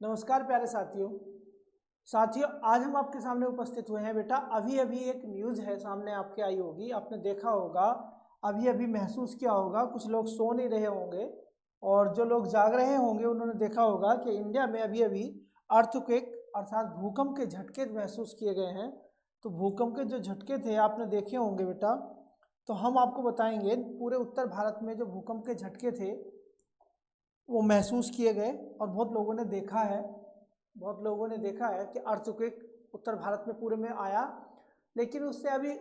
नमस्कार प्यारे साथियों, आज हम आपके सामने उपस्थित हुए हैं। बेटा अभी अभी एक न्यूज़ है सामने आपके आई होगी, आपने देखा होगा, अभी अभी महसूस किया होगा। कुछ लोग सो नहीं रहे होंगे और जो लोग जाग रहे होंगे उन्होंने देखा होगा कि इंडिया में अभी अभी अर्थक्वेक अर्थात भूकंप के झटके महसूस किए गए हैं। तो भूकंप के जो झटके थे आपने देखे होंगे बेटा, तो हम आपको बताएंगे पूरे उत्तर भारत में जो भूकंप के झटके थे वो महसूस किए गए और बहुत लोगों ने देखा है कि अर्थक्वेक उत्तर भारत में पूरे में आया। लेकिन उससे अभी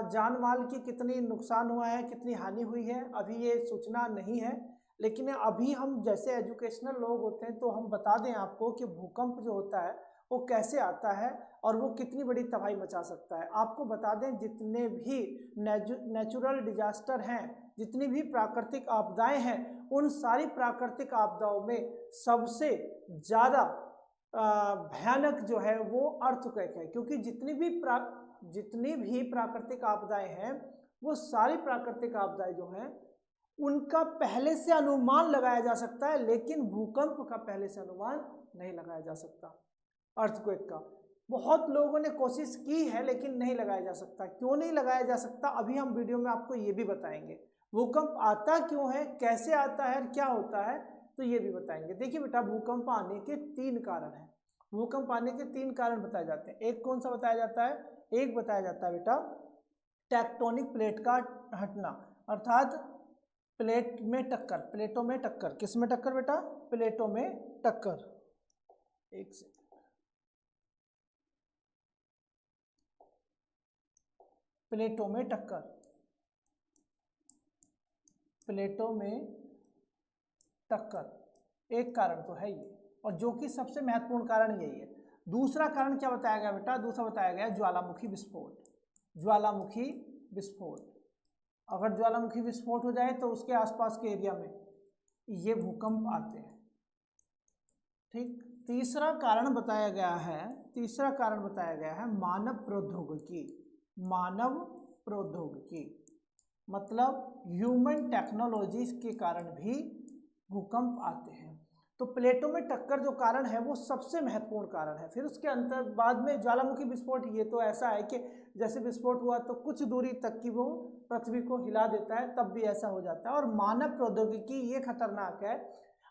जान माल की कितनी नुकसान हुआ है, कितनी हानि हुई है, अभी ये सूचना नहीं है। लेकिन अभी हम जैसे एजुकेशनल लोग होते हैं तो हम बता दें आपको कि भूकंप जो होता है वो कैसे आता है और वो कितनी बड़ी तबाही मचा सकता है। आपको बता दें जितने भी नेचुरल डिजास्टर हैं, जितनी भी प्राकृतिक आपदाएं हैं, उन सारी प्राकृतिक आपदाओं में सबसे ज़्यादा भयानक जो है वो अर्थक्वेक है। क्योंकि जितनी भी प्राकृतिक आपदाएं हैं, वो सारी प्राकृतिक आपदाएं जो हैं उनका पहले से अनुमान लगाया जा सकता है, लेकिन भूकंप का पहले से अनुमान नहीं लगाया जा सकता। अर्थक्वेक का बहुत लोगों ने कोशिश की है लेकिन नहीं लगाया जा सकता। क्यों नहीं लगाया जा सकता, अभी हम वीडियो में आपको ये भी बताएंगे। भूकंप आता क्यों है, कैसे आता है, क्या होता है, तो ये भी बताएंगे। देखिए बेटा, भूकंप आने के 3 कारण हैं। भूकंप आने के 3 कारण बताए जाते हैं। एक कौन सा बताया जाता है? एक बताया जाता है बेटा टेक्टोनिक प्लेट का हटना, अर्थात प्लेटों में टक्कर। किस में टक्कर बेटा? प्लेटों में टक्कर। एक से प्लेटों में टक्कर, प्लेटों में टक्कर एक कारण तो है ये, और जो कि सबसे महत्वपूर्ण कारण यही है। दूसरा कारण क्या बताया गया बेटा? दूसरा बताया गया ज्वालामुखी विस्फोट। ज्वालामुखी विस्फोट, अगर ज्वालामुखी विस्फोट हो जाए तो उसके आसपास के एरिया में ये भूकंप आते हैं। ठीक। तीसरा कारण बताया गया है मानव प्रौद्योगिकी। मानव प्रौद्योगिकी मतलब ह्यूमन टेक्नोलॉजी के कारण भी भूकंप आते हैं। तो प्लेटों में टक्कर जो कारण है वो सबसे महत्वपूर्ण कारण है। फिर उसके अंतर बाद में ज्वालामुखी विस्फोट, ये तो ऐसा है कि जैसे विस्फोट हुआ तो कुछ दूरी तक की वो पृथ्वी को हिला देता है, तब भी ऐसा हो जाता है। और मानव प्रौद्योगिकी ये खतरनाक है,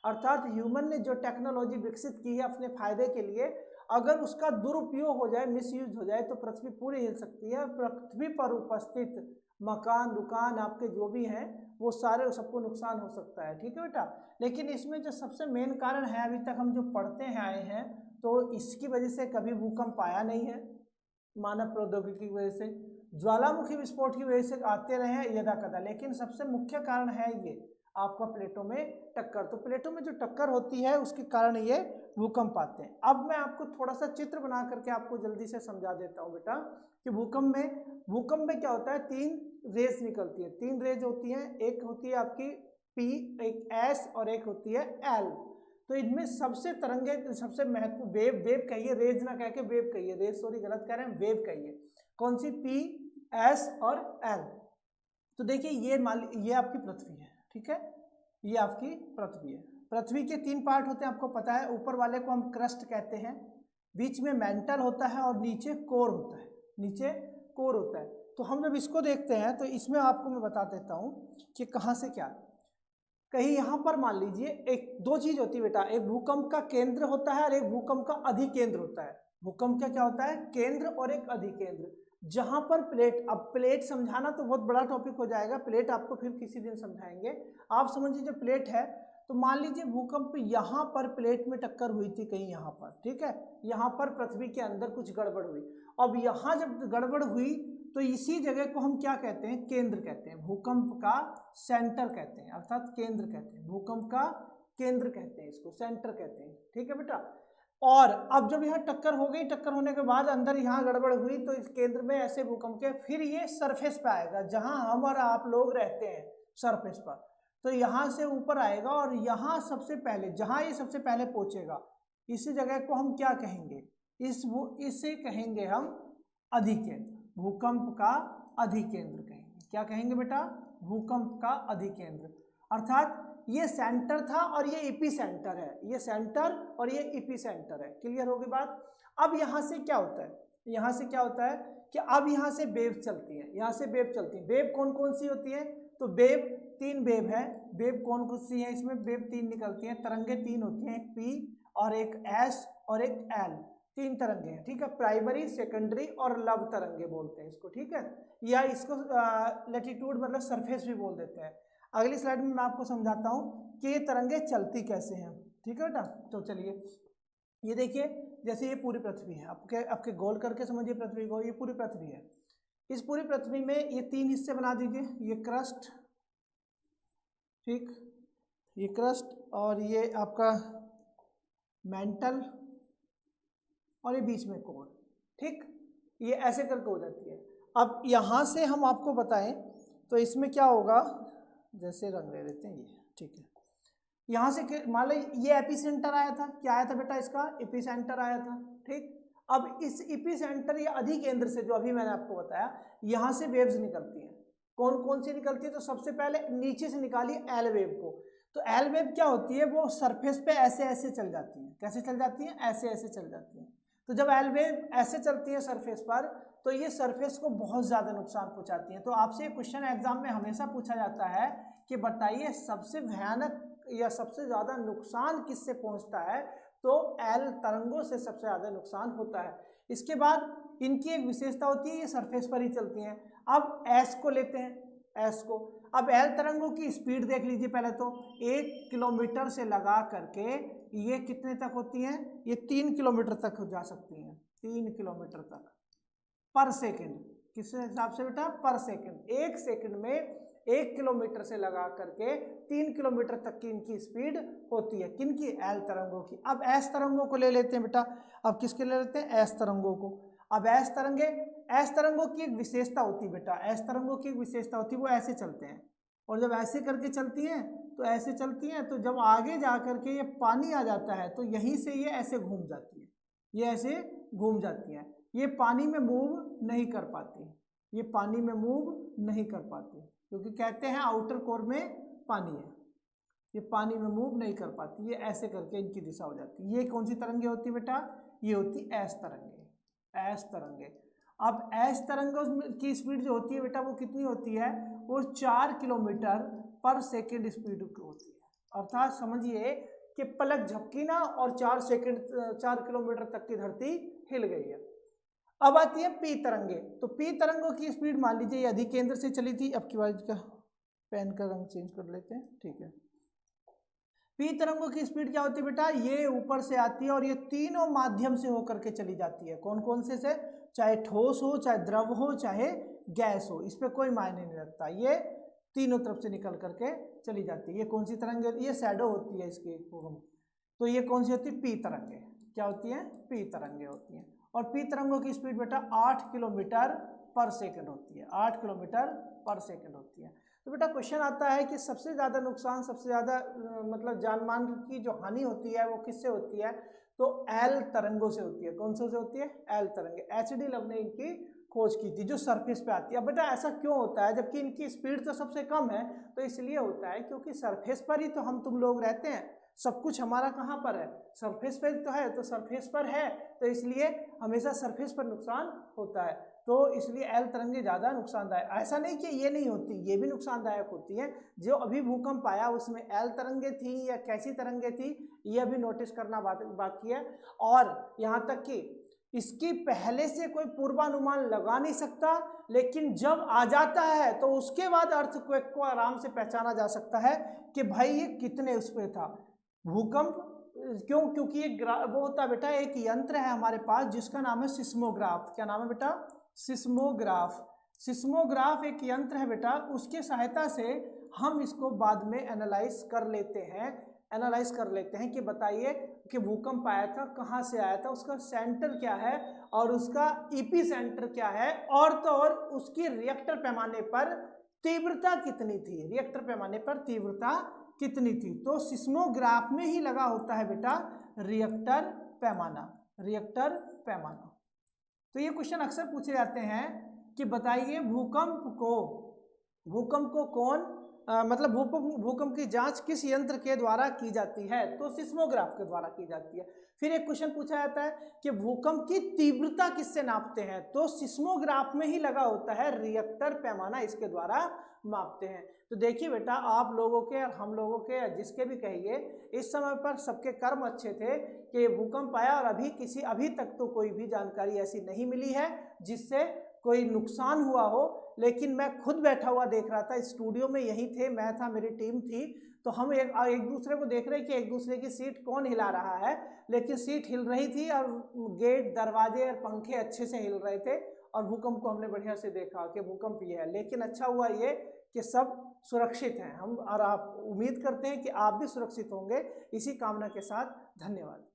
अर्थात ह्यूमन ने जो टेक्नोलॉजी विकसित की है अपने फायदे के लिए, अगर उसका दुरुपयोग हो जाए, मिसयूज हो जाए, तो पृथ्वी पूरी हिल सकती है। पृथ्वी पर उपस्थित मकान दुकान आपके जो भी हैं वो सारे सबको नुकसान हो सकता है। ठीक है बेटा। लेकिन इसमें जो सबसे मेन कारण है, अभी तक हम जो पढ़ते हैं आए हैं, तो इसकी वजह से कभी भूकंप आया नहीं है। मानव प्रौद्योगिकी की वजह से, ज्वालामुखी विस्फोट की वजह से आते रहे हैं यदा कदा, लेकिन सबसे मुख्य कारण है ये आपका प्लेटों में टक्कर। तो प्लेटों में जो टक्कर होती है उसके कारण ये भूकंप आते हैं। अब मैं आपको थोड़ा सा चित्र बना करके आपको जल्दी से समझा देता हूँ बेटा कि भूकंप में क्या होता है। 3 रेज निकलती है। 3 रेज होती हैं, एक होती है आपकी P, एक S और एक होती है L। तो इनमें सबसे सबसे महत्वपूर्ण वेव कहिए, रेज ना कह के वेव कहिए, रेज सॉरी गलत कह रहे हैं, वेव कहिए। कौन सी? P, S और L। तो देखिए ये आपकी पृथ्वी है। ठीक है, ये आपकी पृथ्वी है। पृथ्वी के 3 पार्ट होते हैं, आपको पता है। ऊपर वाले को हम क्रस्ट कहते हैं, बीच में मेंटल होता है और नीचे कोर होता है। तो हम जब इसको देखते हैं तो इसमें आपको मैं बता देता हूं कि कहां से क्या। कहीं यहां पर मान लीजिए एक 2 चीज होती है बेटा, एक भूकंप का केंद्र होता है और एक भूकंप का अधिकेंद्र होता है। भूकंप का क्या होता है? केंद्र और एक अधिकेंद्र। जहां पर अब प्लेट समझाना तो बहुत बड़ा टॉपिक हो जाएगा, प्लेट आपको फिर किसी दिन समझाएंगे। आप समझिए जो प्लेट है, तो मान लीजिए भूकंप यहाँ पर प्लेट में टक्कर हुई थी कहीं यहाँ पर। ठीक है, यहाँ पर पृथ्वी के अंदर कुछ गड़बड़ हुई। अब यहाँ जब गड़बड़ हुई तो इसी जगह को हम क्या कहते हैं? केंद्र कहते हैं। भूकंप का सेंटर कहते हैं, अर्थात केंद्र कहते हैं। भूकंप का केंद्र कहते हैं, इसको सेंटर कहते हैं। ठीक है बेटा। और अब जब यहाँ टक्कर हो गई, टक्कर होने के बाद अंदर यहाँ गड़बड़ हुई, तो इस केंद्र में ऐसे भूकंप के फिर ये सरफेस पे आएगा, जहां हम और आप लोग रहते हैं, सरफेस पर। तो यहाँ से ऊपर आएगा और यहाँ सबसे पहले, जहां ये सबसे पहले पहुंचेगा, इसी जगह को हम क्या कहेंगे? इसे कहेंगे हम अधिकेंद्र। भूकंप का अधिकेंद्र कहेंगे। क्या कहेंगे बेटा? भूकंप का अधिकेंद्र। अर्थात ये सेंटर था और ये इपी सेंटर है, ये सेंटर और ये इपी सेंटर है। क्लियर होगी बात। अब यहाँ से क्या होता है, यहाँ से क्या होता है कि अब यहाँ से वेव चलती है, यहाँ से वेव चलती है। वेव कौन कौन सी होती है, तो वेव 3 वेव है। वेव कौन कौन सी है, इसमें वेव 3 निकलती हैं, तरंगे 3 होती हैं, एक पी और एक एस और एक एल, 3 तरंगे हैं, ठीक है। प्राइमरी, सेकेंडरी और लव तरंगे बोलते हैं इसको, ठीक है, या इसको लैटिट्यूड मतलब सरफेस भी बोल देते हैं। अगली स्लाइड में मैं आपको समझाता हूँ कि ये तरंगे चलती कैसे हैं, ठीक है बेटा। तो चलिए ये देखिए, जैसे ये पूरी पृथ्वी है, आपके गोल करके समझिए पृथ्वी को, ये पूरी पृथ्वी है। इस पूरी पृथ्वी में ये 3 हिस्से बना दीजिए, ये क्रस्ट, ठीक, ये क्रस्ट और ये आपका मेंटल और ये बीच में कोर, ठीक, ये ऐसे करके हो जाती है। अब यहाँ से हम आपको बताएं तो इसमें क्या होगा, जैसे रंग ले लेते हैं ये, ठीक है। यहाँ से मान लो ये एपिसेंटर आया था, क्या आया था बेटा, इसका एपिसेंटर आया था, ठीक। अब इस एपिसेंटर या अधिकेंद्र से, जो अभी मैंने आपको बताया, यहाँ से वेव्स निकलती हैं। कौन कौन सी निकलती है, तो सबसे पहले नीचे से निकालिए एल वेव को। तो एल वेव क्या होती है, वो सरफेस पे ऐसे ऐसे चल जाती है। कैसे चल जाती है, ऐसे ऐसे चल जाती है। तो जब एल वेव ऐसे चलती है सरफेस पर, तो ये सरफेस को बहुत ज़्यादा नुकसान पहुंचाती है। तो आपसे क्वेश्चन एग्जाम में हमेशा पूछा जाता है कि बताइए सबसे भयानक या सबसे ज़्यादा नुकसान किससे पहुंचता है, तो एल तरंगों से सबसे ज़्यादा नुकसान होता है। इसके बाद इनकी एक विशेषता होती है, ये सरफेस पर ही चलती हैं। अब एस को लेते हैं, एस को। अब एल तरंगों की स्पीड देख लीजिए पहले तो, 1 किलोमीटर से लगा करके ये कितने तक होती हैं, ये 3 किलोमीटर तक जा सकती हैं, 3 किलोमीटर तक पर सेकेंड। किस हिसाब से बेटा, पर सेकेंड। 1 सेकेंड में 1 किलोमीटर से लगा करके 3 किलोमीटर तक की इनकी स्पीड होती है, किनकी, एल तरंगों की। अब एस तरंगों को ले लेते हैं बेटा, अब किसके ले लेते हैं, एस तरंगों को। अब एस तरंगों की एक विशेषता होती है बेटा, एस तरंगों की एक विशेषता होती है, वो ऐसे चलते हैं, और जब ऐसे करके चलती हैं तो ऐसे चलती हैं, तो जब आगे जा करके ये पानी आ जाता है तो यहीं से ये ऐसे घूम जाती है, ये ऐसे घूम जाती है। ये पानी में मूव नहीं कर पाती, ये पानी में मूव नहीं कर पाती, क्योंकि कहते हैं आउटर कोर में पानी है, ये पानी में मूव नहीं कर पाती, ये ऐसे करके इनकी दिशा हो जाती है। ये कौन सी तरंगे होती है बेटा, ये होती एस तरंगे, एस तरंगे। अब एस तरंगों की स्पीड जो होती है बेटा, वो कितनी होती है, वो 4 किलोमीटर पर सेकेंड स्पीड की होती है। अर्थात समझिए कि पलक झपकी ना और 4 किलोमीटर तक की धरती हिल गई है। अब आती है पी तरंगे। तो पी तरंगों की स्पीड मान लीजिए ये अधिकेंद्र से चली थी, अब की बार का पेन का रंग चेंज कर लेते हैं, ठीक है। पी तरंगों की स्पीड क्या होती है बेटा, ये ऊपर से आती है और ये तीनों माध्यम से होकर के चली जाती है। कौन कौन से, चाहे ठोस हो, चाहे द्रव हो, चाहे गैस हो, इस पर कोई मायने नहीं रखता, ये तीनों तरफ से निकल करके चली जाती है। ये कौन सी तरंगे, ये शैडो होती है इसकी, तो ये कौन सी होती है, पी तरंगे। क्या होती है, पी तरंगे होती हैं। और पी तरंगों की स्पीड बेटा 8 किलोमीटर पर सेकंड होती है, 8 किलोमीटर पर सेकंड होती है। तो बेटा क्वेश्चन आता है कि सबसे ज़्यादा नुकसान, सबसे ज़्यादा मतलब जान मान की जो हानि होती है वो किससे होती है, तो एल तरंगों से होती है। कौन से होती है, एल तरंगे। एचडी लव ने इनकी खोज की थी, जो सरफेस पे आती है। अब बेटा ऐसा क्यों होता है, जबकि इनकी स्पीड तो सबसे कम है, तो इसलिए होता है क्योंकि सरफेस पर ही तो हम तुम लोग रहते हैं, सब कुछ हमारा कहाँ पर है, सरफेस पर तो है, तो सरफेस पर है, तो इसलिए हमेशा सरफेस पर नुकसान होता है। तो इसलिए एल तरंगे ज़्यादा नुकसानदायक, ऐसा नहीं कि ये नहीं होती, ये भी नुकसानदायक होती हैं। जो अभी भूकंप आया उसमें एल तरंगे थी या कैसी तरंगे थी, ये अभी नोटिस करना बाकी है। और यहाँ तक कि इसकी पहले से कोई पूर्वानुमान लगा नहीं सकता, लेकिन जब आ जाता है तो उसके बाद अर्थक्वेक को आराम से पहचाना जा सकता है कि भाई ये कितने उस पर था भूकंप। क्यों, क्योंकि एक वो होता है बेटा, एक यंत्र है हमारे पास जिसका नाम है सिस्मोग्राफ। क्या नाम है बेटा, सिस्मोग्राफ। सिस्मोग्राफ एक यंत्र है बेटा, उसके सहायता से हम इसको बाद में एनालाइज कर लेते हैं कि बताइए कि भूकंप आया था, कहाँ से आया था, उसका सेंटर क्या है और उसका ईपी सेंटर क्या है, और तो और उसकी रिएक्टर पैमाने पर तीव्रता कितनी थी, रिएक्टर पैमाने पर तीव्रता कितनी थी। तो सिस्मोग्राफ में ही लगा होता है बेटा रिएक्टर पैमाना, रिएक्टर पैमाना। तो ये क्वेश्चन अक्सर पूछे जाते हैं कि बताइए भूकंप को कौन मतलब भूकंप की जांच किस यंत्र के द्वारा की जाती है? तो सिस्मोग्राफ के द्वारा की जाती है। फिर एक क्वेश्चन पूछा जाता है कि भूकंप की तीव्रता किससे नापते हैं? तो सिस्मोग्राफ में ही लगा होता है रिएक्टर पैमाना, इसके द्वारा मापते हैं। तो देखिए बेटा, आप लोगों के और हम लोगों के, जिसके भी कहिए, इस समय पर सबके कर्म अच्छे थे कि भूकंप आया और अभी तक तो कोई भी जानकारी ऐसी नहीं मिली है जिससे कोई नुकसान हुआ हो। लेकिन मैं खुद बैठा हुआ देख रहा था, स्टूडियो में यही थे, मैं था, मेरी टीम थी, तो हम एक दूसरे को देख रहे कि एक दूसरे की सीट कौन हिला रहा है, लेकिन सीट हिल रही थी और गेट, दरवाजे और पंखे अच्छे से हिल रहे थे और भूकंप को हमने बढ़िया से देखा कि भूकंप ये है। लेकिन अच्छा हुआ ये कि सब सुरक्षित हैं हम, और आप उम्मीद करते हैं कि आप भी सुरक्षित होंगे। इसी कामना के साथ धन्यवाद।